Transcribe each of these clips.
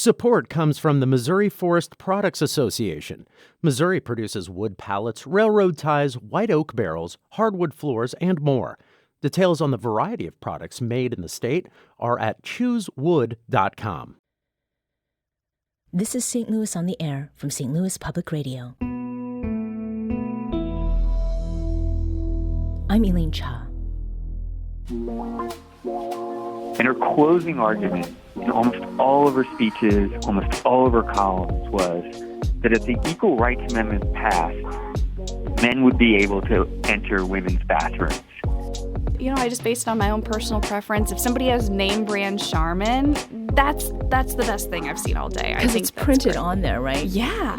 Support comes from the Missouri Forest Products Association. Missouri produces wood pallets, railroad ties, white oak barrels, hardwood floors, and more. Details on the variety of products made in the state are at choosewood.com. This is St. Louis on the Air from St. Louis Public Radio. I'm Elaine Cha. And her closing argument in almost all of her speeches, almost all of her columns, was that if the Equal Rights Amendment passed, men would be able to enter women's bathrooms. You know, I just based it on my own personal preference. If somebody has name brand Charmin, that's the best thing I've seen all day. Because it's printed on there, right? Yeah.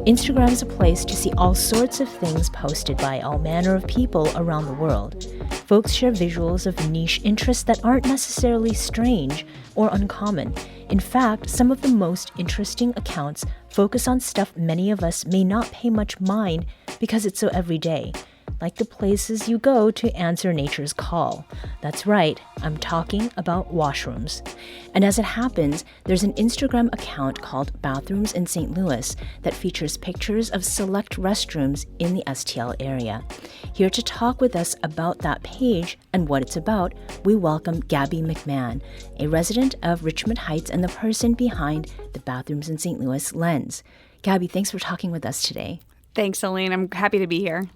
Instagram is a place to see all sorts of things posted by all manner of people around the world. Folks share visuals of niche interests that aren't necessarily strange or uncommon. In fact, some of the most interesting accounts focus on stuff many of us may not pay much mind because it's so everyday, like the places you go to answer nature's call. That's right, I'm talking about washrooms. And as it happens, there's an Instagram account called Bathrooms in St. Louis that features pictures of select restrooms in the STL area. Here to talk with us about that page and what it's about, we welcome Gabby McMahon, a resident of Richmond Heights and the person behind the Bathrooms in St. Louis lens. Gabby, thanks for talking with us today. Thanks, Elaine. I'm happy to be here.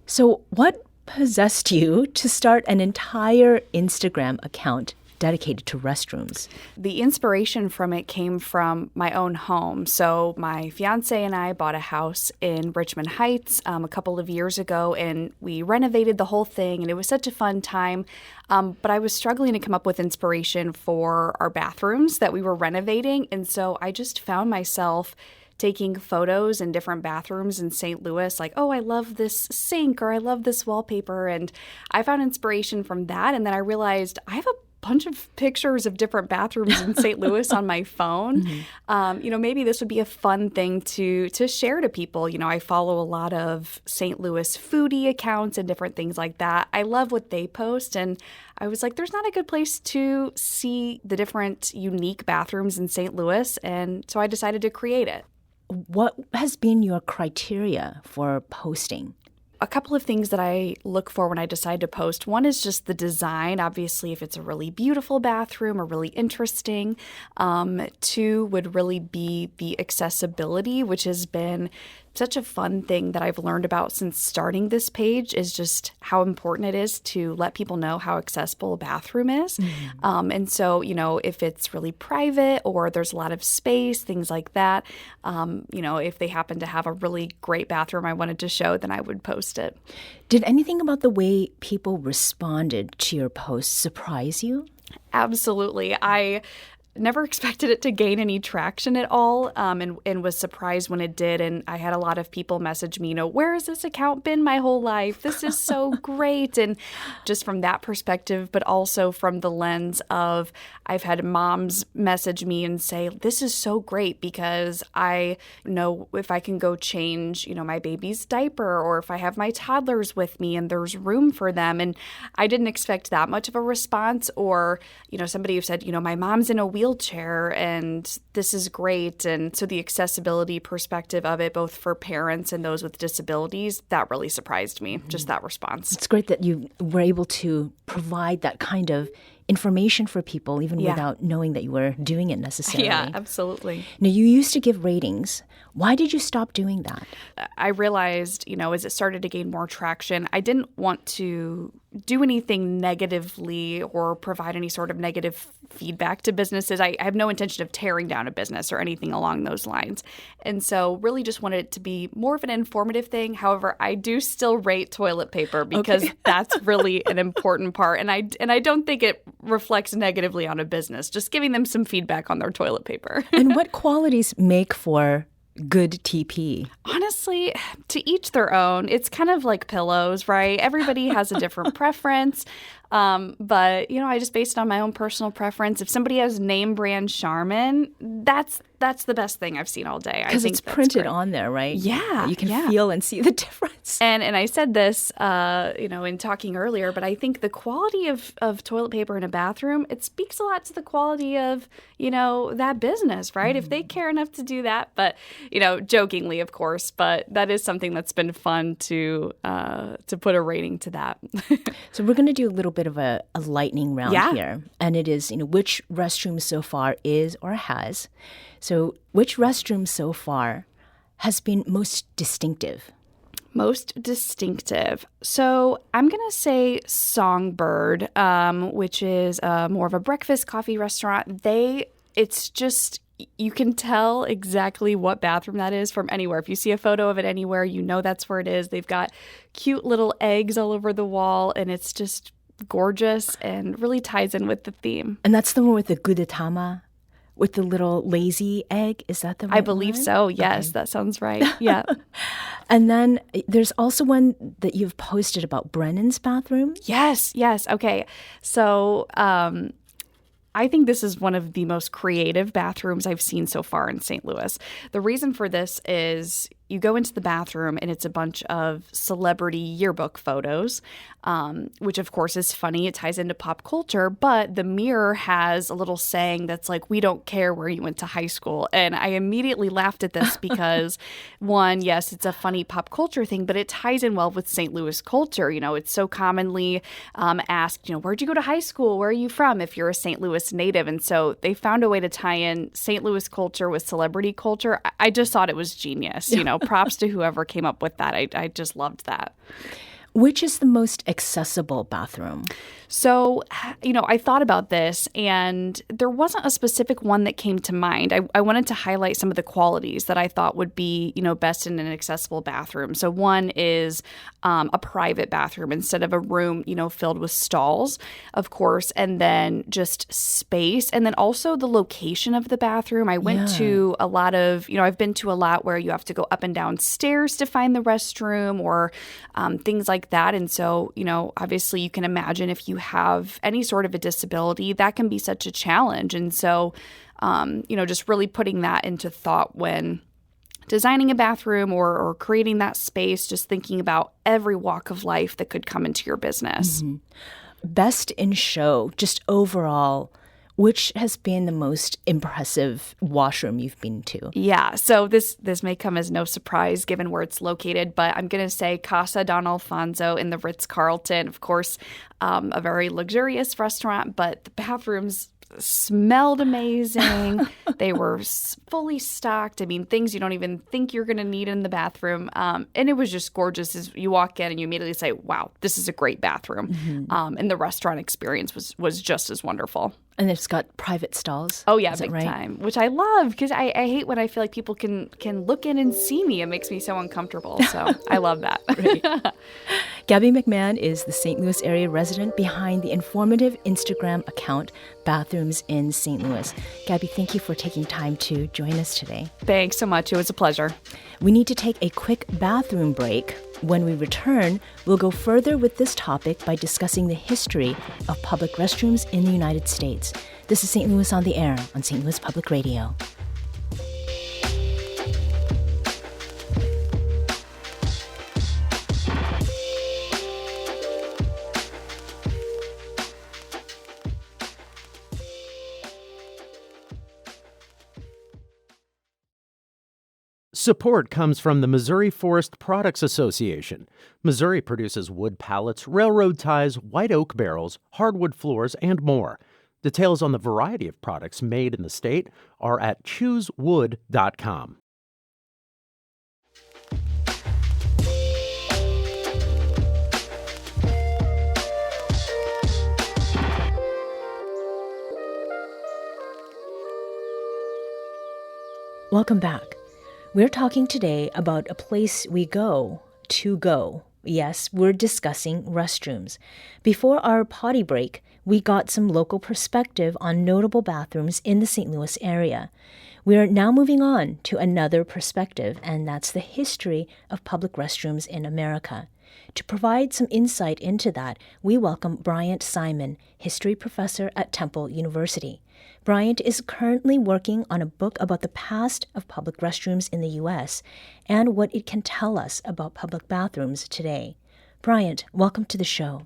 So what possessed you to start an entire Instagram account dedicated to restrooms? The inspiration from it came from my own home. So my fiance and I bought a house in Richmond Heights a couple of years ago, and we renovated the whole thing, and it was such a fun time. But I was struggling to come up with inspiration for our bathrooms that we were renovating, and so I just found myself taking photos in different bathrooms in St. Louis, like, oh, I love this sink or I love this wallpaper. And I found inspiration from that. And then I realized I have a bunch of pictures of different bathrooms in St. Louis on my phone. Mm-hmm. Maybe this would be a fun thing to share to people. I follow a lot of St. Louis foodie accounts and different things like that. I love what they post. And I was like, there's not a good place to see the different unique bathrooms in St. Louis. And so I decided to create it. What has been your criteria for posting? A couple of things that I look for when I decide to post. One is just the design. Obviously, if it's a really beautiful bathroom or really interesting. Two would really be the accessibility, which has been such a fun thing that I've learned about since starting this page, is just how important it is to let people know how accessible a bathroom is. Mm-hmm. And so, if it's really private or there's a lot of space, things like that, if they happen to have a really great bathroom I wanted to show, then I would post it. Did anything about the way people responded to your posts surprise you? Absolutely. I never expected it to gain any traction at all, and was surprised when it did. And I had a lot of people message me, where has this account been my whole life? This is so great. And just from that perspective, but also from the lens of I've had moms message me and say, this is so great because I know if I can go change, my baby's diaper, or if I have my toddlers with me and there's room for them. And I didn't expect that much of a response. Or, somebody who said, my mom's in a wheelchair and this is great. And so the accessibility perspective of it, both for parents and those with disabilities, that really surprised me, just that response. It's great that you were able to provide that kind of information for people, even without knowing that you were doing it necessarily. Yeah, absolutely. Now, you used to give ratings. Why did you stop doing that? I realized, as it started to gain more traction, I didn't want to do anything negatively or provide any sort of negative feedback to businesses. I have no intention of tearing down a business or anything along those lines. And so really just wanted it to be more of an informative thing. However, I do still rate toilet paper because that's really an important part. And I don't think it reflects negatively on a business, just giving them some feedback on their toilet paper. And what qualities make for good TP? Honestly, to each their own. It's kind of like pillows, right? Everybody has a different preference. But, I just based it on my own personal preference. If somebody has name brand Charmin, that's the best thing I've seen all day. Because it's printed on there, right? Yeah. You can feel and see the difference. And I said this, in talking earlier, but I think the quality of toilet paper in a bathroom, it speaks a lot to the quality of, that business, right? If they care enough to do that, but, jokingly, of course, but that is something that's been fun to put a rating to that. So we're going to do a little bit of a lightning round here. And it is, which restroom so far is or has. So which restroom so far has been most distinctive? Most distinctive. So I'm going to say Songbird, which is more of a breakfast coffee restaurant. It's just, you can tell exactly what bathroom that is from anywhere. If you see a photo of it anywhere, that's where it is. They've got cute little eggs all over the wall, and it's just gorgeous and really ties in with the theme. And that's the one with the gudetama? With the little lazy egg? Is that the right I believe one? so. Yes, that sounds right. Yeah. And then there's also one that you've posted about Brennan's bathroom. Yes. Okay. So I think this is one of the most creative bathrooms I've seen so far in St. Louis. The reason for this is you go into the bathroom and it's a bunch of celebrity yearbook photos, which of course is funny. It ties into pop culture, but the mirror has a little saying that's like, "We don't care where you went to high school." And I immediately laughed at this because one, yes, it's a funny pop culture thing, but it ties in well with St. Louis culture. It's so commonly asked, where'd you go to high school? Where are you from? If you're a St. Louis native. And so they found a way to tie in St. Louis culture with celebrity culture. I just thought it was genius. Props to whoever came up with that. I just loved that. Which is the most accessible bathroom? So, I thought about this and there wasn't a specific one that came to mind. I wanted to highlight some of the qualities that I thought would be, best in an accessible bathroom. So one is a private bathroom instead of a room, filled with stalls, of course, and then just space. And then also the location of the bathroom. I went to a lot of, I've been to a lot where you have to go up and down stairs to find the restroom or things like that. And so, obviously you can imagine if you have any sort of a disability, that can be such a challenge. And so, just really putting that into thought when designing a bathroom or creating that space, just thinking about every walk of life that could come into your business. Mm-hmm. Best in show, just overall, which has been the most impressive washroom you've been to? Yeah, so this may come as no surprise given where it's located, but I'm going to say Casa Don Alfonso in the Ritz-Carlton. Of course, a very luxurious restaurant, but the bathrooms smelled amazing. They were fully stocked. I mean, things you don't even think you're going to need in the bathroom. And it was just gorgeous as you walk in and you immediately say, wow, this is a great bathroom. Mm-hmm. And the restaurant experience was just as wonderful. And it's got private stalls. Oh, yeah, is big right? time, which I love because I hate when I feel like people can look in and see me. It makes me so uncomfortable. So I love that. Gabby McMahon is the St. Louis area resident behind the informative Instagram account Bathrooms in St. Louis. Gabby, thank you for taking time to join us today. Thanks so much. It was a pleasure. We need to take a quick bathroom break. When we return, we'll go further with this topic by discussing the history of public restrooms in the United States. This is St. Louis on the Air on St. Louis Public Radio. Support comes from the Missouri Forest Products Association. Missouri produces wood pallets, railroad ties, white oak barrels, hardwood floors, and more. Details on the variety of products made in the state are at choosewood.com. Welcome back. We're talking today about a place we go to go. Yes, we're discussing restrooms. Before our potty break, we got some local perspective on notable bathrooms in the St. Louis area. We're now moving on to another perspective, and that's the history of public restrooms in America. To provide some insight into that, we welcome Bryant Simon, history professor at Temple University. Bryant is currently working on a book about the past of public restrooms in the U.S. and what it can tell us about public bathrooms today. Bryant, welcome to the show.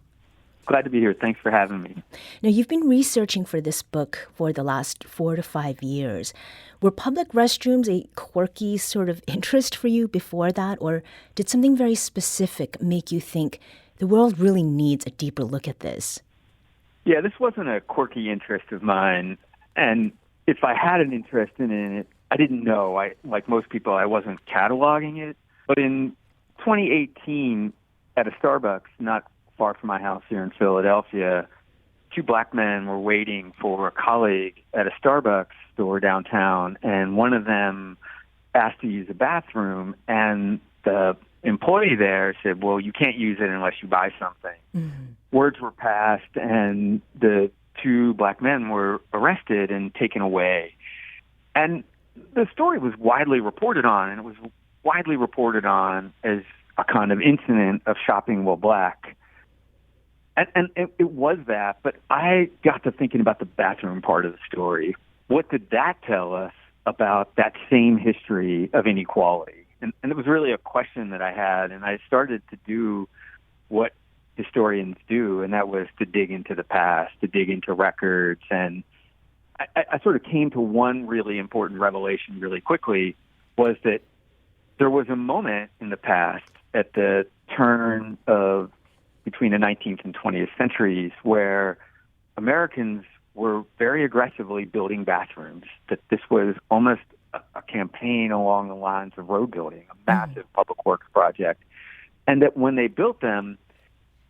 Glad to be here. Thanks for having me. Now, you've been researching for this book for the last 4 to 5 years. Were public restrooms a quirky sort of interest for you before that, or did something very specific make you think the world really needs a deeper look at this? Yeah, this wasn't a quirky interest of mine. And if I had an interest in it, I didn't know. Like most people, I wasn't cataloging it. But in 2018, at a Starbucks not far from my house here in Philadelphia, 2 black men were waiting for a colleague at a Starbucks store downtown, and one of them asked to use a bathroom, and the employee there said, well, you can't use it unless you buy something. Mm-hmm. Words were passed, and the 2 black men were arrested and taken away. And the story was widely reported on, and it was widely reported on as a kind of incident of shopping while black. And it was that, but I got to thinking about the bathroom part of the story. What did that tell us about that same history of inequality? And it was really a question that I had, and I started to do what historians do, and that was to dig into the past, to dig into records. And I sort of came to one really important revelation really quickly, was that there was a moment in the past at the turn of between the 19th and 20th centuries where Americans were very aggressively building bathrooms, that this was almost a campaign along the lines of road building, a massive public works project, and that when they built them,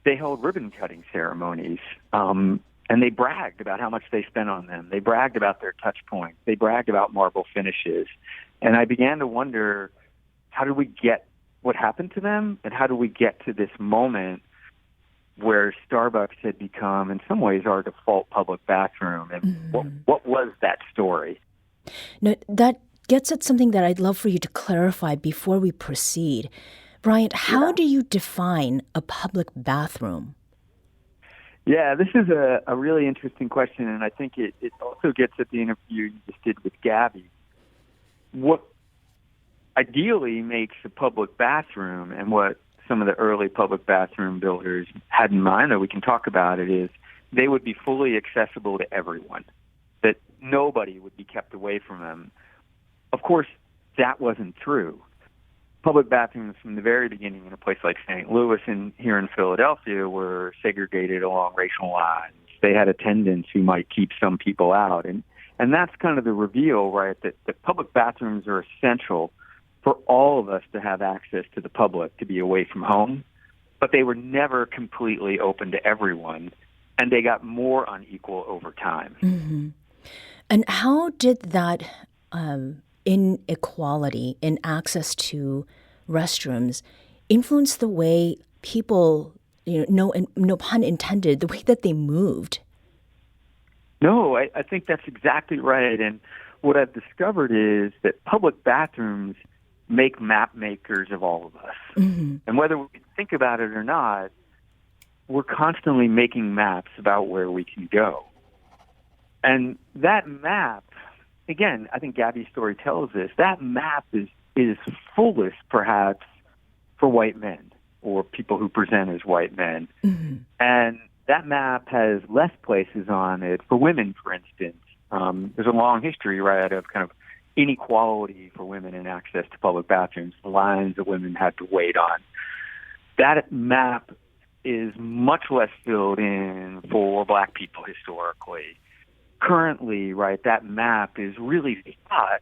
they held ribbon-cutting ceremonies, and they bragged about how much they spent on them. They bragged about their touch points. They bragged about marble finishes. And I began to wonder, how did we get what happened to them, and how do we get to this moment where Starbucks had become, in some ways, our default public bathroom? And what was that story? Now, that gets at something that I'd love for you to clarify before we proceed. Bryant, how do you define a public bathroom? Yeah, this is a really interesting question, and I think it also gets at the interview you just did with Gabby. What ideally makes a public bathroom, and what some of the early public bathroom builders had in mind, that we can talk about it, is they would be fully accessible to everyone, that nobody would be kept away from them. Of course, that wasn't true. Public bathrooms from the very beginning in a place like St. Louis and here in Philadelphia were segregated along racial lines. They had attendants who might keep some people out. And that's kind of the reveal, right, that public bathrooms are essential for all of us to have access to the public, to be away from home, but they were never completely open to everyone, and they got more unequal over time. Mm-hmm. And how did that inequality in access to restrooms influence the way people, no pun intended, the way that they moved? No, I think that's exactly right. And what I've discovered is that public bathrooms make map makers of all of us. Mm-hmm. And whether we think about it or not, we're constantly making maps about where we can go. And that map, again, I think Gabby's story tells us, that map is fullest perhaps for white men or people who present as white men. Mm-hmm. And that map has less places on it for women, for instance. There's a long history, right, of kind of inequality for women in access to public bathrooms, the lines that women had to wait on. That map is much less filled in for black people historically. Currently, right, that map is really hot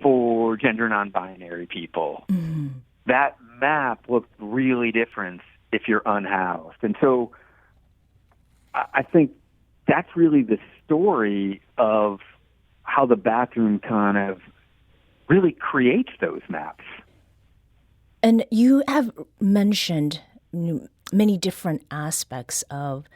for gender non-binary people. Mm-hmm. That map looks really different if you're unhoused. And so I think that's really the story of how the bathroom kind of really creates those maps. And you have mentioned many different aspects of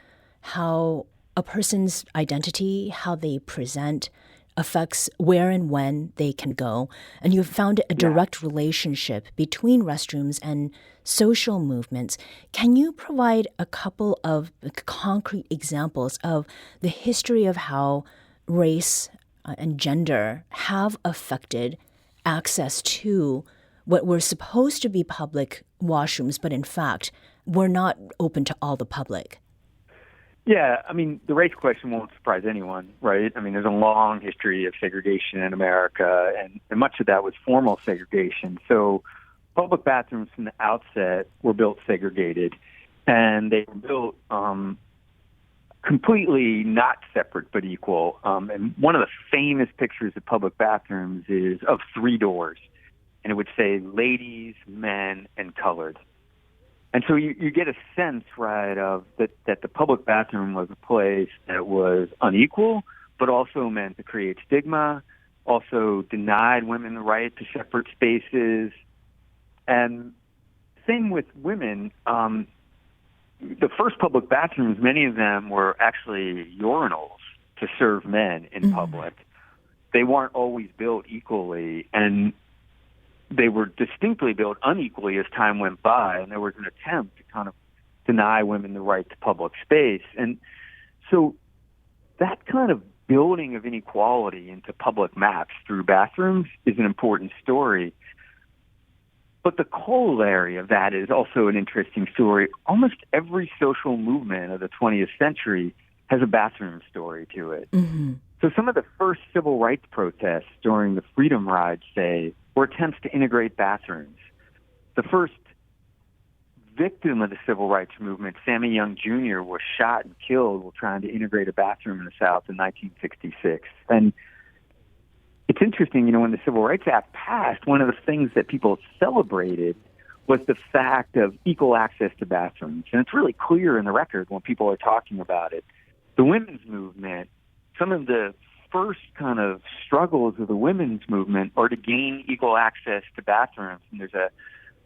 how a person's identity, how they present, affects where and when they can go. And you've found a direct relationship between restrooms and social movements. Can you provide a couple of concrete examples of the history of how race and gender have affected access to what were supposed to be public washrooms, but in fact were not open to all the public? Yeah, I mean, the race question won't surprise anyone, right? I mean, there's a long history of segregation in America, and much of that was formal segregation. So public bathrooms from the outset were built segregated, and they were built completely not separate but equal. And one of the famous pictures of public bathrooms is of three doors, and it would say ladies, men, and colored. And so you get a sense, right, of that the public bathroom was a place that was unequal, but also meant to create stigma, also denied women the right to separate spaces. And same with women. The first public bathrooms, many of them were actually urinals to serve men in public. They weren't always built equally, and they were distinctly built unequally as time went by, and there was an attempt to kind of deny women the right to public space. And so that kind of building of inequality into public maps through bathrooms is an important story. But the corollary of that is also an interesting story. Almost every social movement of the 20th century has a bathroom story to it. So some of the first civil rights protests during the Freedom Rides, say, were attempts to integrate bathrooms. The first victim of the civil rights movement, Sammy Young Jr., was shot and killed while trying to integrate a bathroom in the South in 1966. And it's interesting, when the Civil Rights Act passed, one of the things that people celebrated was the fact of equal access to bathrooms. And it's really clear in the record when people are talking about it. The women's movement, some of the first kind of struggles of the women's movement are to gain equal access to bathrooms. And there's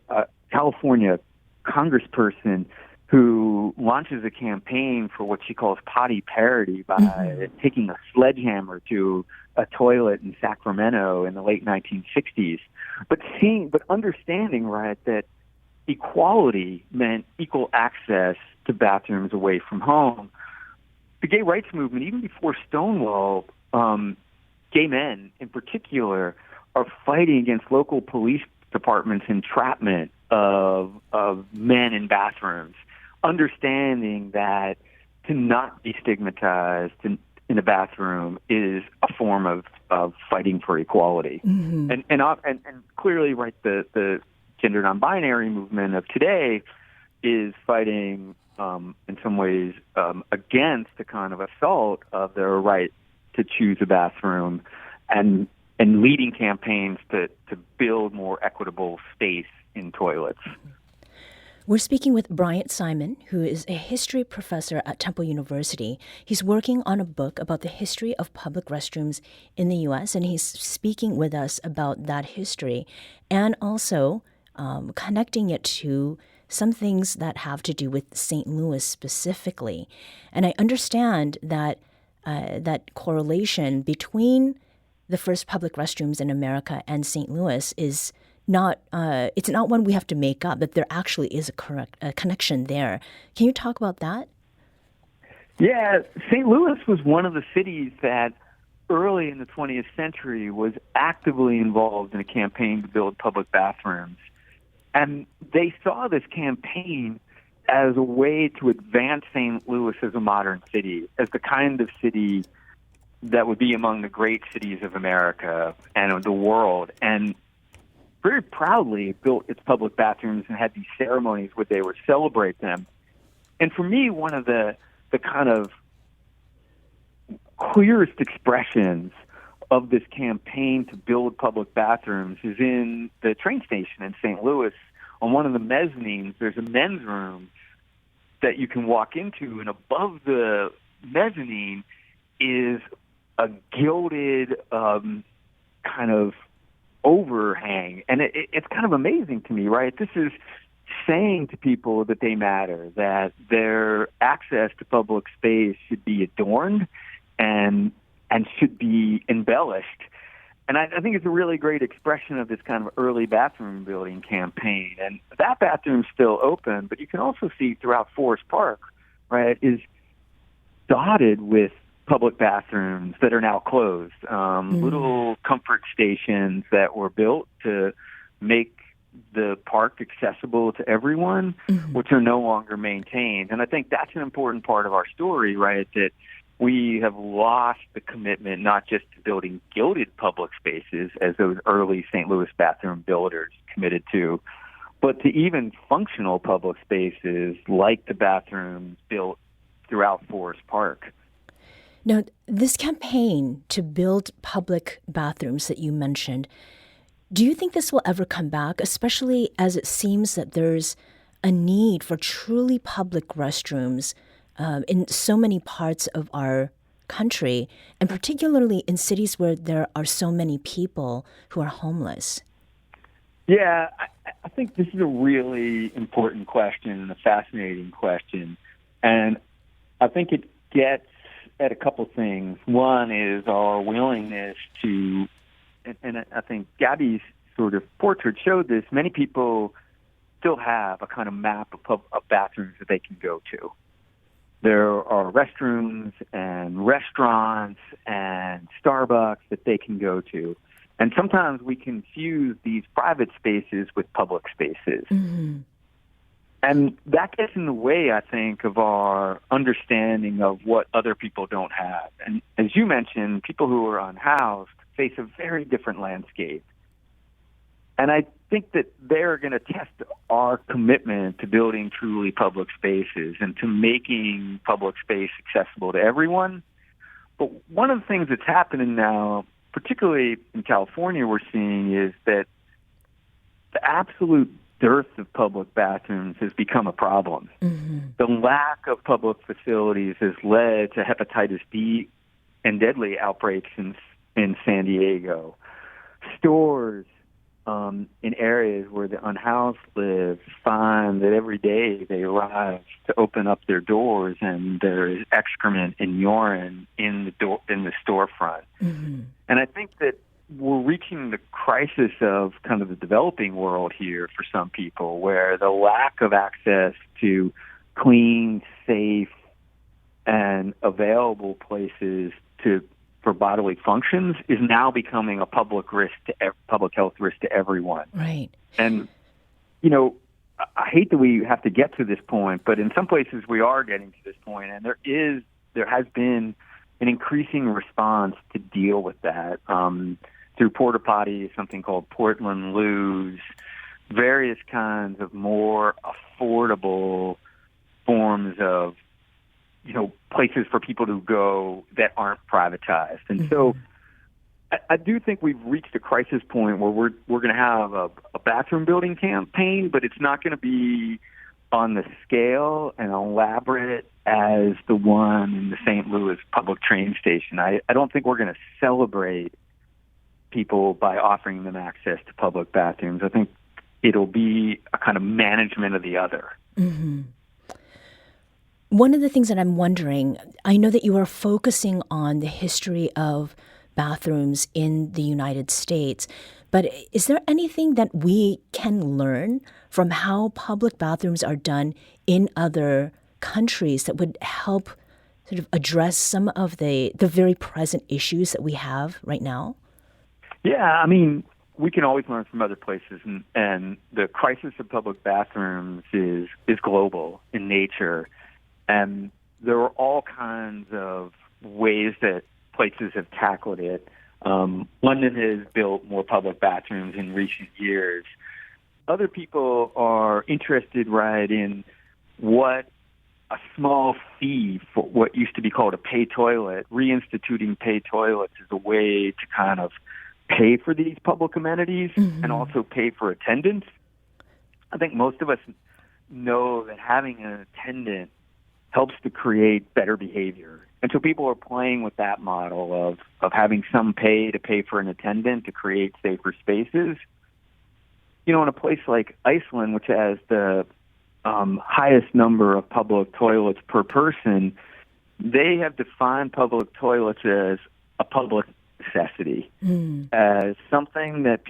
a California congressperson who launches a campaign for what she calls potty parity by taking a sledgehammer to a toilet in Sacramento in the late 1960s. But understanding, right, that equality meant equal access to bathrooms away from home. The gay rights movement, even before Stonewall, gay men in particular are fighting against local police departments' entrapment of men in bathrooms, understanding that to not be stigmatized in a bathroom is a form of fighting for equality. And clearly, right, the gender non-binary movement of today is fighting in some ways against the kind of assault of their right to choose a bathroom and leading campaigns to build more equitable space in toilets. We're speaking with Bryant Simon, who is a history professor at Temple University. He's working on a book about the history of public restrooms in the U.S., and he's speaking with us about that history and also connecting it to some things that have to do with St. Louis specifically. And I understand that that correlation between the first public restrooms in America and St. Louis is not it's not one we have to make up, that there actually is a connection there. Can you talk about that? Yeah, St. Louis was one of the cities that early in the 20th century was actively involved in a campaign to build public bathrooms. And they saw this campaign as a way to advance St. Louis as a modern city, as the kind of city that would be among the great cities of America and of the world. And very proudly built its public bathrooms and had these ceremonies where they would celebrate them. And for me, one of the kind of clearest expressions of this campaign to build public bathrooms is in the train station in St. Louis. On one of the mezzanines, there's a men's room that you can walk into, and above the mezzanine is a gilded kind of overhang. And it's kind of amazing to me, right? This is saying to people that they matter, that their access to public space should be adorned and and should be embellished. And I think it's a really great expression of this kind of early bathroom building campaign. And that bathroom's still open, but you can also see throughout Forest Park, right, is dotted with public bathrooms that are now closed. Little comfort stations that were built to make the park accessible to everyone, which are no longer maintained. And I think that's an important part of our story, right, that we have lost the commitment not just to building gilded public spaces, as those early St. Louis bathroom builders committed to, but to even functional public spaces like the bathrooms built throughout Forest Park. Now, this campaign to build public bathrooms that you mentioned, do you think this will ever come back, especially as it seems that there's a need for truly public restrooms in so many parts of our country, and particularly in cities where there are so many people who are homeless? Yeah, I think this is a really important question and a fascinating question. And I think it gets at a couple things. One is our willingness to, and I think Gabby's sort of portrait showed this, many people still have a kind of map of bathrooms that they can go to. There are restrooms and restaurants and Starbucks that they can go to. And sometimes we confuse these private spaces with public spaces. And that gets in the way, I think, of our understanding of what other people don't have. And as you mentioned, people who are unhoused face a very different landscape. And I think that they're going to test our commitment to building truly public spaces and to making public space accessible to everyone. But one of the things that's happening now, particularly in California, we're seeing is that the absolute dearth of public bathrooms has become a problem. The lack of public facilities has led to hepatitis B and deadly outbreaks in San Diego. Stores in areas where the unhoused live find that every day they arrive to open up their doors and there is excrement and urine in the storefront. And I think that we're reaching the crisis of kind of the developing world here for some people, where the lack of access to clean, safe, and available places for bodily functions is now becoming a public health risk to everyone. Right. And, I hate that we have to get to this point, but in some places we are getting to this point, and there has been an increasing response to deal with that through porta potties, something called Portland Loos, various kinds of more affordable forms of places for people to go that aren't privatized. And so I do think we've reached a crisis point where we're going to have a bathroom building campaign, but it's not going to be on the scale and elaborate as the one in the St. Louis public train station. I don't think we're going to celebrate people by offering them access to public bathrooms. I think it'll be a kind of management of the other. One of the things that I'm wondering, I know that you are focusing on the history of bathrooms in the United States, but is there anything that we can learn from how public bathrooms are done in other countries that would help sort of address some of the very present issues that we have right now? Yeah, I mean, we can always learn from other places, and the crisis of public bathrooms is global in nature. And there are all kinds of ways that places have tackled it. London has built more public bathrooms in recent years. Other people are interested, right, in what a small fee for what used to be called a pay toilet, reinstituting pay toilets as a way to kind of pay for these public amenities and also pay for attendance. I think most of us know that having an attendant helps to create better behavior. And so people are playing with that model of having some pay to pay for an attendant to create safer spaces. In a place like Iceland, which has the highest number of public toilets per person, they have defined public toilets as a public necessity, as something that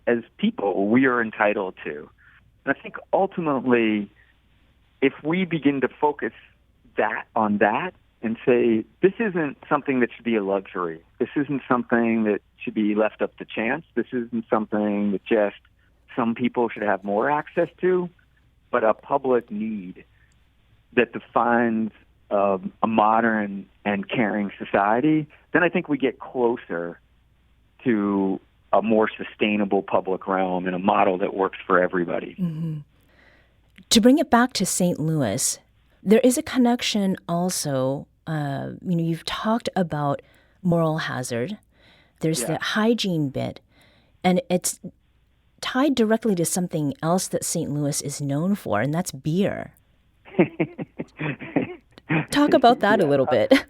as people, we are entitled to. And I think ultimately, if we begin to focus on that and say, this isn't something that should be a luxury, this isn't something that should be left up to chance, this isn't something that just some people should have more access to, but a public need that defines a modern and caring society, then I think we get closer to a more sustainable public realm and a model that works for everybody. Mm-hmm. To bring it back to St. Louis, there is a connection also. You've talked about moral hazard. There's the hygiene bit, and it's tied directly to something else that St. Louis is known for, and that's beer. Talk about that a little bit.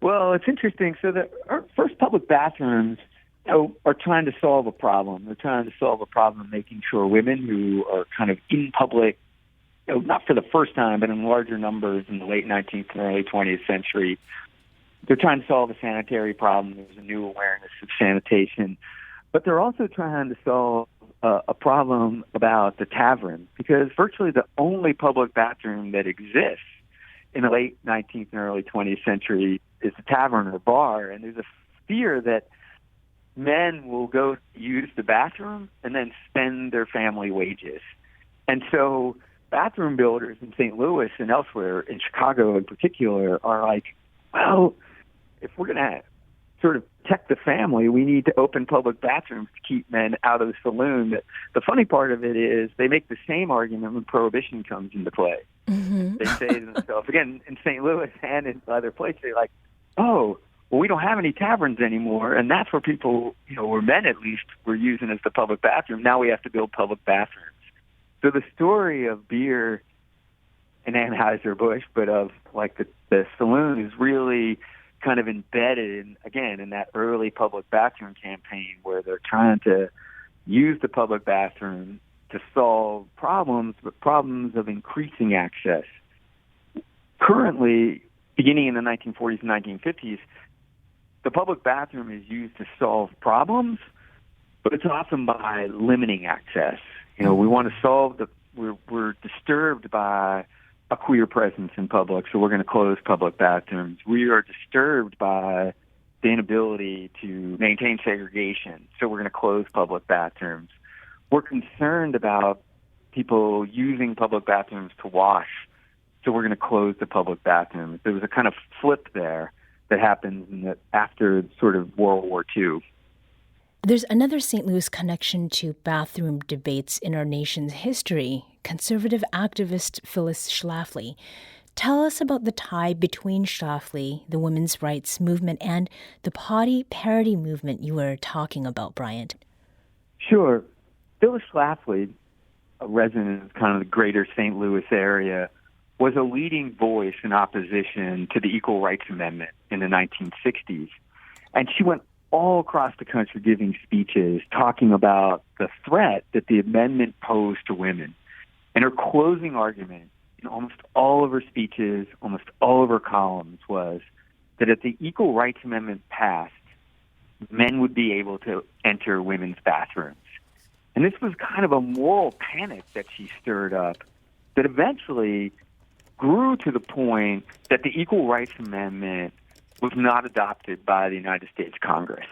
Well, it's interesting. So our first public bathrooms are trying to solve a problem. They're trying to solve a problem making sure women who are kind of in public, not for the first time, but in larger numbers in the late 19th and early 20th century, they're trying to solve a sanitary problem. There's a new awareness of sanitation. But they're also trying to solve a problem about the tavern, because virtually the only public bathroom that exists in the late 19th and early 20th century is the tavern or bar. And there's a fear that men will go use the bathroom and then spend their family wages. And so bathroom builders in St. Louis and elsewhere, in Chicago in particular, are like, well, if we're going to sort of protect the family, we need to open public bathrooms to keep men out of the saloon. The funny part of it is they make the same argument when Prohibition comes into play. Mm-hmm. They say to themselves, again, in St. Louis and in other places, they're like, oh, well, we don't have any taverns anymore, and that's where people, where men at least, were using as the public bathroom. Now we have to build public bathrooms. So the story of beer and Anheuser-Busch, but of like the saloon, is really kind of embedded in that early public bathroom campaign where they're trying to use the public bathroom to solve problems, but problems of increasing access. Currently, beginning in the 1940s and 1950s, the public bathroom is used to solve problems, but it's often by limiting access. We want to solve we're disturbed by a queer presence in public, so we're going to close public bathrooms. We are disturbed by the inability to maintain segregation, so we're going to close public bathrooms. We're concerned about people using public bathrooms to wash, so we're going to close the public bathrooms. There was a kind of flip there that happened after sort of World War II. There's another St. Louis connection to bathroom debates in our nation's history. Conservative activist Phyllis Schlafly. Tell us about the tie between Schlafly, the women's rights movement, and the potty parity movement you were talking about, Bryant. Sure. Phyllis Schlafly, a resident of kind of the greater St. Louis area, was a leading voice in opposition to the Equal Rights Amendment in the 1960s. And she went all across the country giving speeches talking about the threat that the amendment posed to women. And her closing argument in almost all of her speeches, almost all of her columns, was that if the Equal Rights Amendment passed, men would be able to enter women's bathrooms. And this was kind of a moral panic that she stirred up that eventually grew to the point that the Equal Rights Amendment was not adopted by the United States Congress.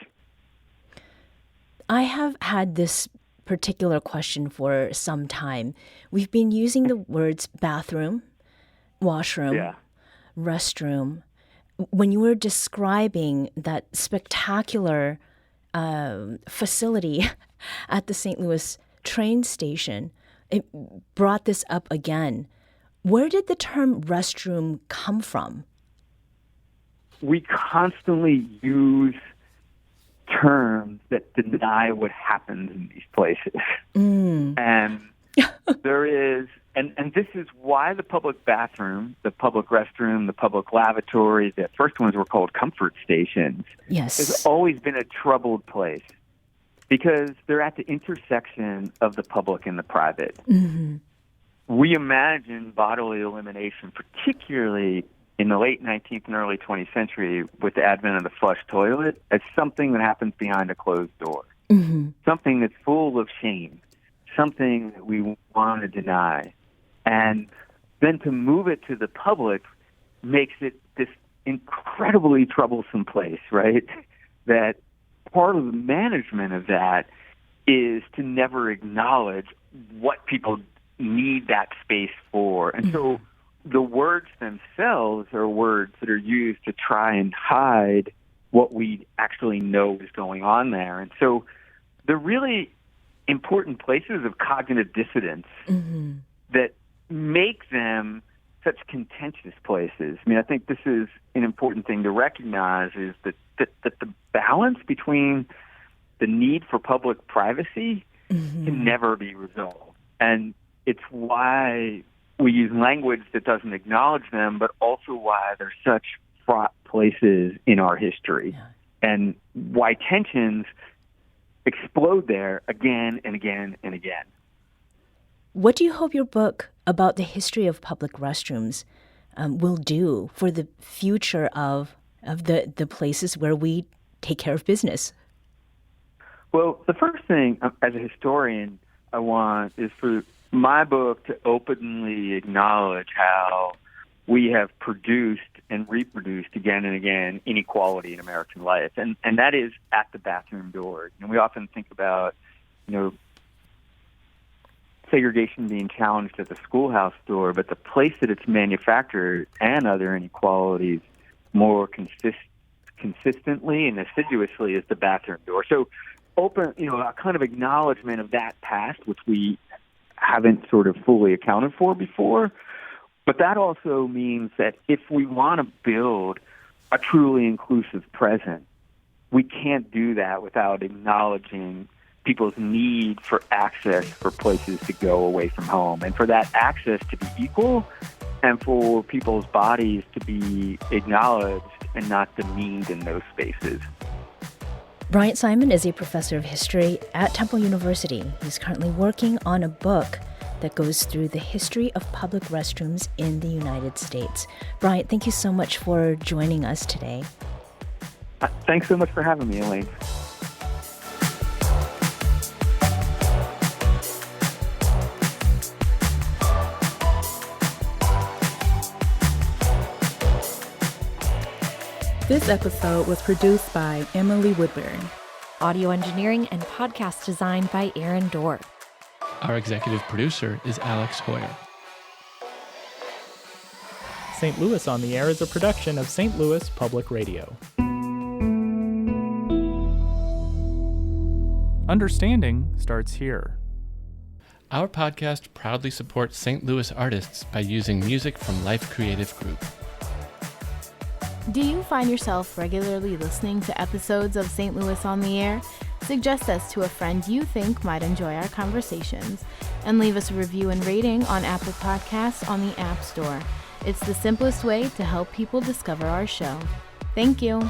I have had this particular question for some time. We've been using the words bathroom, washroom, restroom. When you were describing that spectacular facility at the St. Louis train station, it brought this up again. Where did the term restroom come from? We constantly use terms that deny what happens in these places. And there is, and this is why the public bathroom, the public restroom, the public lavatory, the first ones were called comfort stations, has always been a troubled place because they're at the intersection of the public and the private. Mm-hmm. We imagine bodily elimination, particularly in the late 19th and early 20th century with the advent of the flush toilet as something that happens behind a closed door, something that's full of shame, something that we want to deny. And then to move it to the public makes it this incredibly troublesome place, right? That part of the management of that is to never acknowledge what people need that space for. And so the words themselves are words that are used to try and hide what we actually know is going on there. And so they're really important places of cognitive dissidence that make them such contentious places. I mean, I think this is an important thing to recognize, is that the balance between the need for public privacy can never be resolved. And it's why we use language that doesn't acknowledge them, but also why they're such fraught places in our history, and why tensions explode there again and again and again. What do you hope your book about the history of public restrooms will do for the future of the places where we take care of business? Well, the first thing as a historian I want is for my book to openly acknowledge how we have produced and reproduced again and again inequality in American life. And that is at the bathroom door. And we often think about, segregation being challenged at the schoolhouse door, but the place that it's manufactured and other inequalities more consistently and assiduously is the bathroom door. So open, a kind of acknowledgement of that past, which we haven't sort of fully accounted for before. But that also means that if we want to build a truly inclusive present, we can't do that without acknowledging people's need for access for places to go away from home, and for that access to be equal, and for people's bodies to be acknowledged and not demeaned in those spaces. Bryant Simon is a professor of history at Temple University. He's currently working on a book that goes through the history of public restrooms in the United States. Bryant, thank you so much for joining us today. Thanks so much for having me, Elaine. This episode was produced by Emily Woodburn. Audio engineering and podcast design by Aaron Dorr. Our executive producer is Alex Hoyer. St. Louis on the Air is a production of St. Louis Public Radio. Understanding starts here. Our podcast proudly supports St. Louis artists by using music from Life Creative Group. Do you find yourself regularly listening to episodes of St. Louis on the Air? Suggest us to a friend you think might enjoy our conversations, and leave us a review and rating on Apple Podcasts on the App Store. It's the simplest way to help people discover our show. Thank you.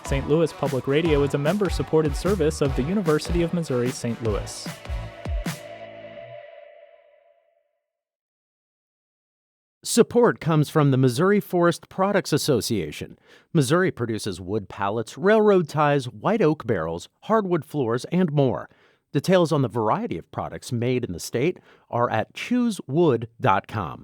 St. Louis Public Radio is a member-supported service of the University of Missouri St. Louis. Support comes from the Missouri Forest Products Association. Missouri produces wood pallets, railroad ties, white oak barrels, hardwood floors, and more. Details on the variety of products made in the state are at choosewood.com.